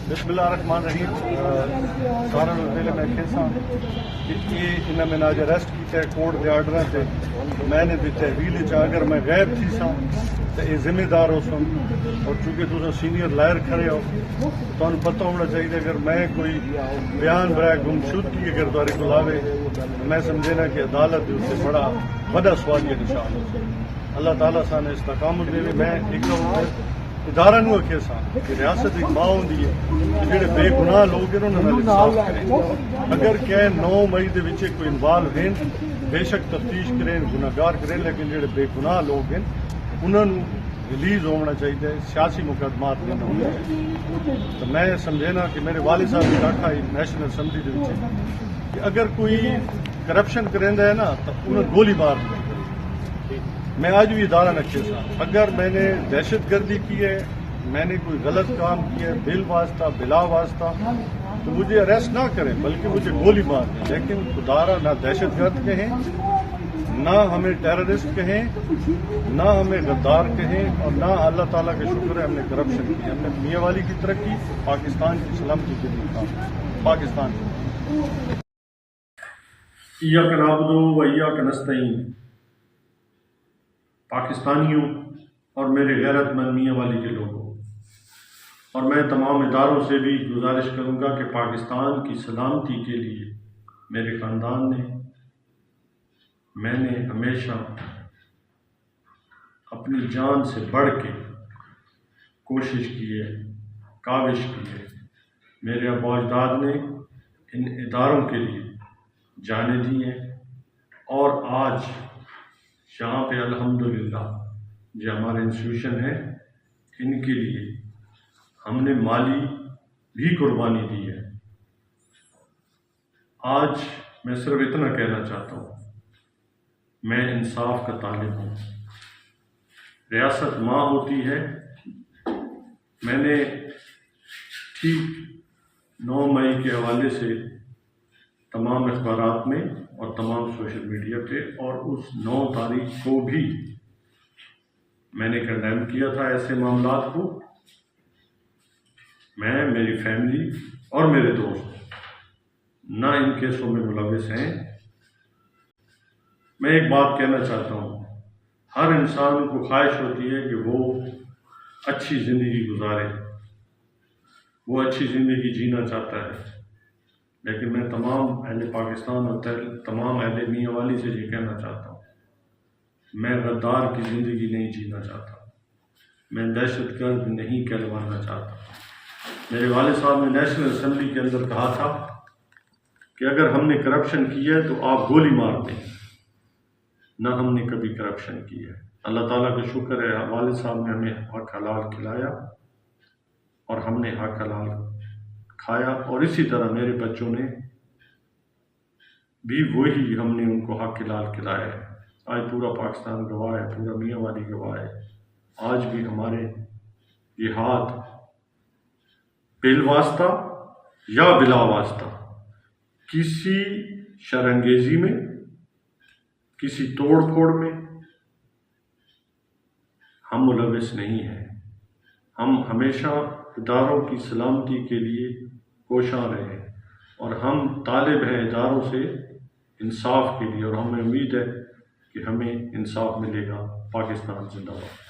بسم اللہ الرحمن الرحیم سارا پہلے میں کہساں کہ یہ انہوں نے اج اریسٹ کیا کورٹ کے آرڈر سے میں نے تحویل اگر میں غائب تھی سا تو یہ ذمہ دار ہو سن اور چونکہ تم سینئر لائر کھڑے ہو تمہیں پتہ ہونا چاہیے اگر میں کوئی بیان برائے گمشدگی اگر تاری کو لاوے میں سمجھنا کہ عدالت اس سے بڑا سوالیہ نشان ہو اللہ تعالیٰ سان استقامت دے میں ایک ادارہ نو اکھے سا کہ ریاست ایک ماں ہوندی ہے کہ جڑے بے گناہ لوگ ہیں انہوں نے انصاف کریں اگر کہ 9 مئی دے وچ کوئی انوالو ہیں بے شک تفتیش کریں گناہگار کریں لیکن جڑے بے گناہ لوگ ہیں انہوں نے ریلیز ہونا چاہیے سیاسی مقدمات نہیں ہونے چاہیے تو میں سمجھنا کہ میرے والد صاحب نے رکھا نیشنل اسمبلی دے وچ کہ اگر کوئی کرپشن کریندا ہے نا تو انہیں گولی مار دیں میں آج بھی ادارہ رکھے سا اگر میں نے دہشت گردی کی ہے میں نے کوئی غلط کام کیا ہے بل واسطہ بلا واسطہ تو مجھے اریسٹ نہ کریں بلکہ مجھے گولی مار دیں لیکن ادارہ نہ دہشت گرد کہیں نہ ہمیں ٹیررسٹ کہیں نہ ہمیں غدار کہیں اور نہ اللہ تعالیٰ کا شکر ہے ہم نے کرپشن کی ہم نے میاں والی کی ترقی پاکستان کی سلامتی کے لیے کام پاکستان کی ایاک نعبد و ایاک نستعین پاکستانیوں اور میرے غیرت مند میاں والی کے لوگوں اور میں تمام اداروں سے بھی گزارش کروں گا کہ پاکستان کی سلامتی کے لیے میرے خاندان نے میں نے ہمیشہ اپنی جان سے بڑھ کے کوشش کی ہے کاوش کی ہے میرے آباء و اجداد نے ان اداروں کے لیے جانیں دی ہیں اور آج یہاں پہ الحمدللہ جو ہمارے انسٹیٹیوشن ہے ان کے لیے ہم نے مالی بھی قربانی دی ہے آج میں صرف اتنا کہنا چاہتا ہوں میں انصاف کا طالب ہوں ریاست ماں ہوتی ہے میں نے ٹھیک 9 مئی کے حوالے سے تمام اخبارات میں اور تمام سوشل میڈیا پہ اور اس 9 تاریخ کو بھی میں نے کنڈیم کیا تھا ایسے معاملات کو میں میری فیملی اور میرے دوست نہ ان کیسوں میں ملوث ہیں میں ایک بات کہنا چاہتا ہوں ہر انسان کو خواہش ہوتی ہے کہ وہ اچھی زندگی گزارے وہ اچھی زندگی جینا چاہتا ہے لیکن میں تمام اہل پاکستان اور تمام اہل میاں والی سے یہ کہنا چاہتا ہوں میں غدار کی زندگی نہیں جینا چاہتا میں دہشت گرد نہیں کہلوانا چاہتا میرے والد صاحب نے نیشنل اسمبلی کے اندر کہا تھا کہ اگر ہم نے کرپشن کی ہے تو آپ گولی مار دیں نہ ہم نے کبھی کرپشن کی ہے اللہ تعالیٰ کا شکر ہے والد صاحب نے ہمیں حق حلال کھلایا اور ہم نے حق حلال کھایا اور اسی طرح میرے بچوں نے بھی وہی ہم نے ان کو حق حلال کھلایا ہے آج پورا پاکستان گواہ ہے پورا میاں والی گواہ ہے آج بھی ہمارے یہ ہاتھ بل واسطہ یا بلا واسطہ کسی شرانگیزی میں کسی توڑ پھوڑ میں ہم ملوث نہیں ہیں ہم ہمیشہ اداروں کی سلامتی کے لیے کوشاں رہے اور ہم طالب ہیں اداروں سے انصاف کے لیے اور ہمیں امید ہے کہ ہمیں انصاف ملے گا پاکستان زندہ باد